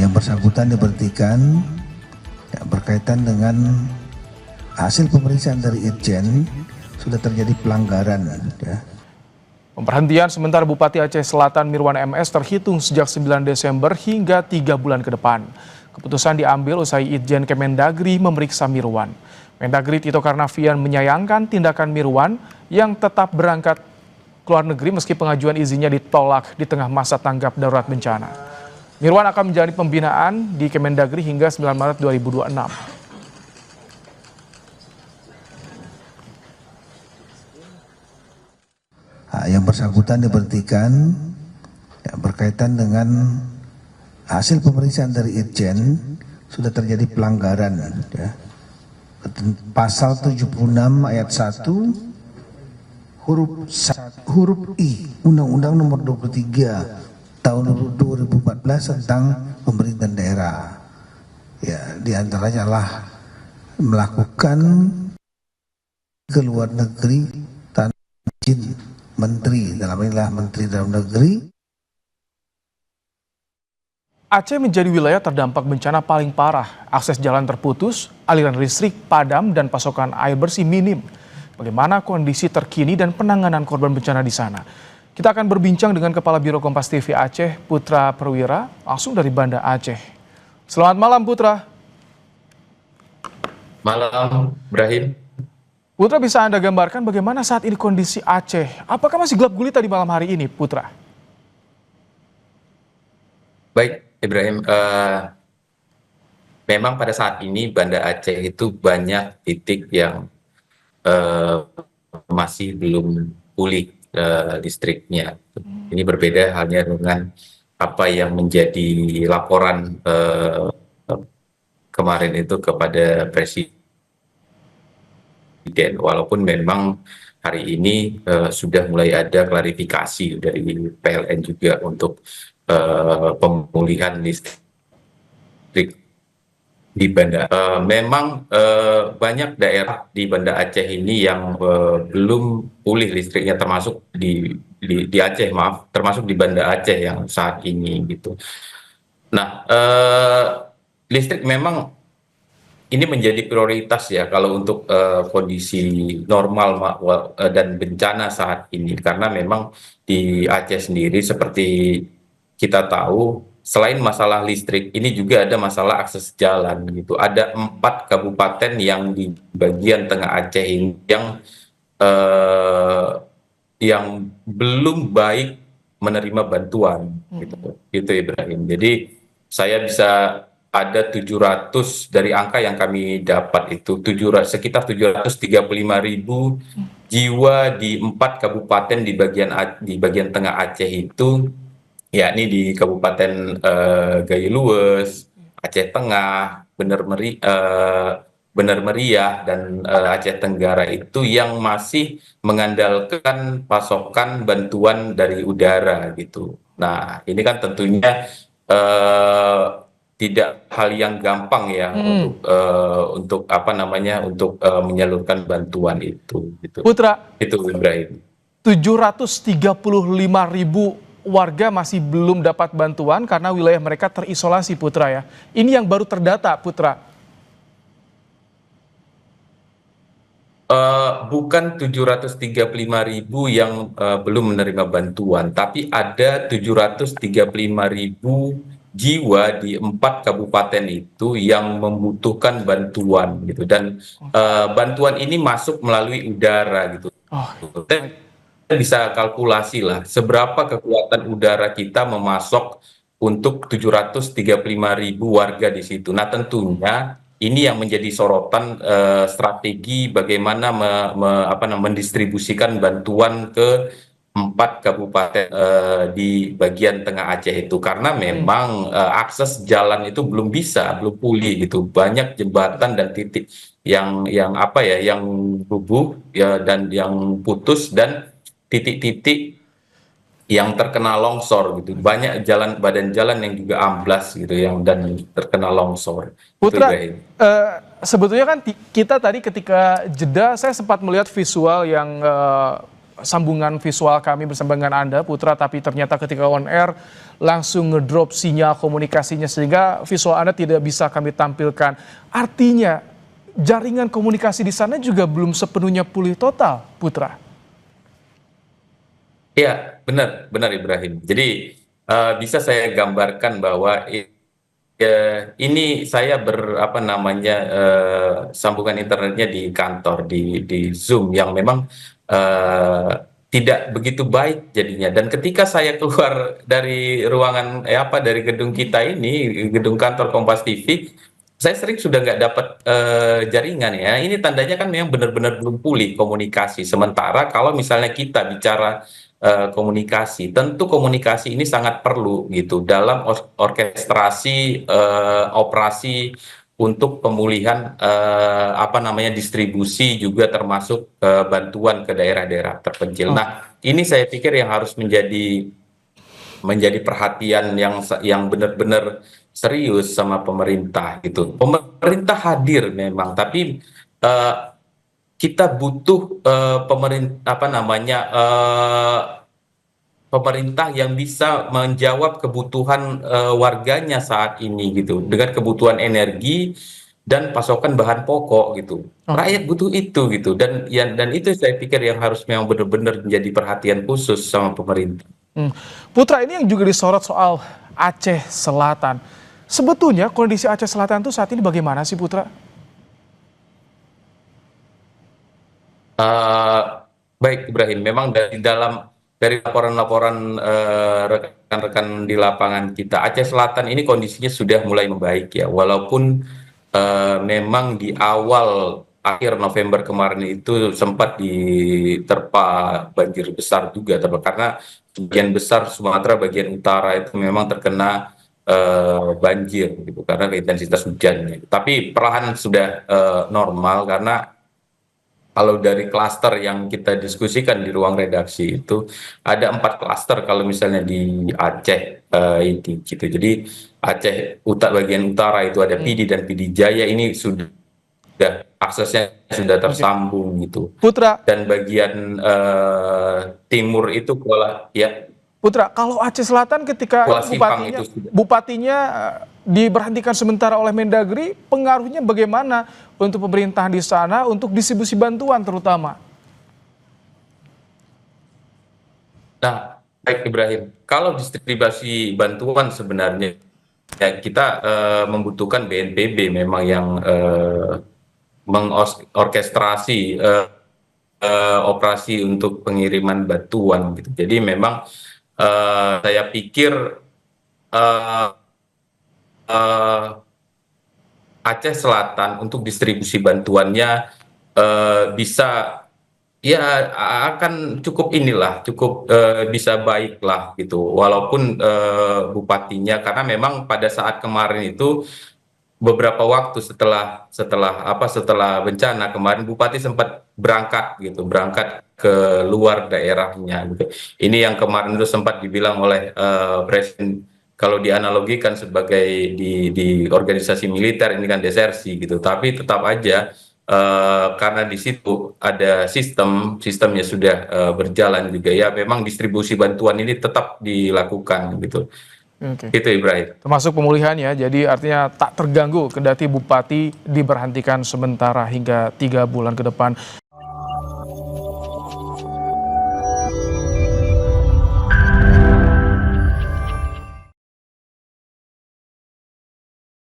yang bersangkutan diberhentikan berkaitan dengan hasil pemeriksaan dari Irjen sudah terjadi pelanggaran. Pemberhentian sementara Bupati Aceh Selatan Mirwan MS terhitung sejak 9 Desember hingga 3 bulan ke depan. Keputusan diambil usai Itjen Kemendagri memeriksa Mirwan. Mendagri Tito Karnavian menyayangkan tindakan Mirwan yang tetap berangkat ke luar negeri meski pengajuan izinnya ditolak di tengah masa tanggap darurat bencana. Mirwan akan menjalani pembinaan di Kemendagri hingga 9 Maret 2026. Yang bersangkutan diberhentikan berkaitan dengan hasil pemeriksaan dari Irjen sudah terjadi pelanggaran. Pasal 76 ayat 1 huruf I Undang-Undang Nomor 23 Tahun 2014 tentang pemerintahan daerah. Di antaranya adalah melakukan ke luar negeri tanpa izin menteri, dalam inilah Menteri Dalam Negeri. Aceh menjadi wilayah terdampak bencana paling parah. Akses jalan terputus, aliran listrik padam, dan pasokan air bersih minim. Bagaimana kondisi terkini dan penanganan korban bencana di sana? Kita akan berbincang dengan Kepala Biro Kompas TV Aceh, Putra Perwira, langsung dari Banda Aceh. Selamat malam, Putra. Malam, Ibrahim. Putra, bisa Anda gambarkan bagaimana saat ini kondisi Aceh? Apakah masih gelap gulita di malam hari ini, Putra? Baik, Ibrahim. Memang pada saat ini Banda Aceh itu banyak titik yang masih belum pulih listriknya. Ini berbeda halnya dengan apa yang menjadi laporan kemarin itu kepada Presiden. Walaupun memang hari ini sudah mulai ada klarifikasi dari PLN juga untuk pemulihan listrik di Banda. Memang banyak daerah di Banda Aceh ini yang belum pulih listriknya, termasuk di Aceh, termasuk di Banda Aceh yang saat ini gitu. Nah, listrik memang ini menjadi prioritas ya kalau untuk kondisi normal dan bencana saat ini, karena memang di Aceh sendiri seperti kita tahu, selain masalah listrik ini juga ada masalah akses jalan gitu. Ada 4 kabupaten yang di bagian tengah Aceh ini yang belum baik menerima bantuan gitu Ibrahim. Jadi saya bisa ada 700 dari angka yang kami dapat itu sekitar 735.000 jiwa di 4 kabupaten di bagian tengah Aceh itu, yakni di Kabupaten Gayo Luwes, Aceh Tengah, Bener Meriah, dan Aceh Tenggara itu yang masih mengandalkan pasokan bantuan dari udara gitu. Nah, ini kan tentunya tidak hal yang gampang ya untuk menyalurkan bantuan itu gitu. Putra, Itu Ibrahim. 735.000 warga masih belum dapat bantuan karena wilayah mereka terisolasi, Putra ya. Ini yang baru terdata, Putra. Bukan 735.000 yang belum menerima bantuan, tapi ada 735.000 jiwa di 4 kabupaten itu yang membutuhkan bantuan gitu, dan bantuan ini masuk melalui udara gitu. Kita bisa kalkulasi lah seberapa kekuatan udara kita memasok untuk 735.000 warga di situ. Nah, tentunya ini yang menjadi sorotan strategi bagaimana mendistribusikan bantuan ke 4 kabupaten di bagian tengah Aceh itu, karena memang akses jalan itu belum pulih gitu. Banyak jembatan dan titik yang rubuh ya, dan yang putus, dan titik-titik yang terkena longsor gitu. Banyak badan jalan yang juga amblas gitu dan terkena longsor. Putra, sebetulnya kan kita tadi ketika jeda saya sempat melihat visual yang sambungan visual kami bersama dengan Anda, Putra, tapi ternyata ketika on air langsung ngedrop sinyal komunikasinya sehingga visual Anda tidak bisa kami tampilkan. Artinya jaringan komunikasi di sana juga belum sepenuhnya pulih total, Putra. Iya, benar, benar Ibrahim. Jadi bisa saya gambarkan bahwa ini saya apa namanya, sambungan internetnya di kantor di Zoom yang memang eh, tidak begitu baik jadinya. Dan ketika saya keluar dari ruangan apa dari gedung kita ini, gedung kantor Kompas TV, saya sering sudah nggak dapat jaringan ya. Ini tandanya kan memang benar-benar belum pulih komunikasi. Sementara kalau misalnya kita bicara komunikasi, tentu komunikasi ini sangat perlu gitu dalam orkestrasi operasi untuk pemulihan apa namanya distribusi juga termasuk bantuan ke daerah-daerah terpencil. Oke. Nah, ini saya pikir yang harus menjadi perhatian yang benar-benar serius sama pemerintah gitu. Pemerintah hadir memang, tapi eh, kita butuh pemerintah apa namanya pemerintah yang bisa menjawab kebutuhan warganya saat ini gitu dengan kebutuhan energi dan pasokan bahan pokok gitu. Oke. Rakyat butuh itu gitu dan itu saya pikir yang harus memang benar-benar menjadi perhatian khusus sama pemerintah. Hmm. Putra, ini yang juga disorot soal Aceh Selatan. Sebetulnya kondisi Aceh Selatan itu saat ini bagaimana sih, Putra? Eh, Baik Ibrahim, memang dari laporan-laporan rekan-rekan di lapangan kita, Aceh Selatan ini kondisinya sudah mulai membaik ya, walaupun memang di awal akhir November kemarin itu sempat diterpa banjir besar juga, karena sebagian besar Sumatera bagian utara itu memang terkena banjir gitu karena intensitas hujannya. Tapi perlahan sudah normal karena kalau dari klaster yang kita diskusikan di ruang redaksi itu ada 4 klaster kalau misalnya di Aceh ini gitu. Jadi Aceh bagian utara itu ada Hmm. PD dan PD Jaya ini sudah aksesnya sudah Oke. tersambung gitu. Putra, Dan bagian timur itu ya Putra, kalau Aceh Selatan ketika Kuala Simpang bupatinya itu sudah. bupatinya diberhentikan sementara oleh Mendagri, pengaruhnya bagaimana untuk pemerintahan di sana untuk distribusi bantuan terutama? Nah, baik Ibrahim, kalau distribusi bantuan sebenarnya ya kita membutuhkan BNPB memang yang mengorkestrasi operasi untuk pengiriman bantuan gitu. Jadi memang saya pikir eh, eh, Aceh Selatan untuk distribusi bantuannya bisa ya akan cukup cukup bisa baik lah gitu. Walaupun bupatinya karena memang pada saat kemarin itu beberapa waktu setelah bencana kemarin bupati sempat berangkat ke luar daerahnya gitu. Ini yang kemarin itu sempat dibilang oleh presiden kalau dianalogikan sebagai di organisasi militer ini kan desersi gitu. Tapi tetap aja karena di situ ada sistemnya sudah berjalan juga ya memang distribusi bantuan ini tetap dilakukan gitu. Oke. Itu Ibrahim. Termasuk pemulihan ya, jadi artinya tak terganggu kendati bupati diberhentikan sementara hingga 3 bulan ke depan.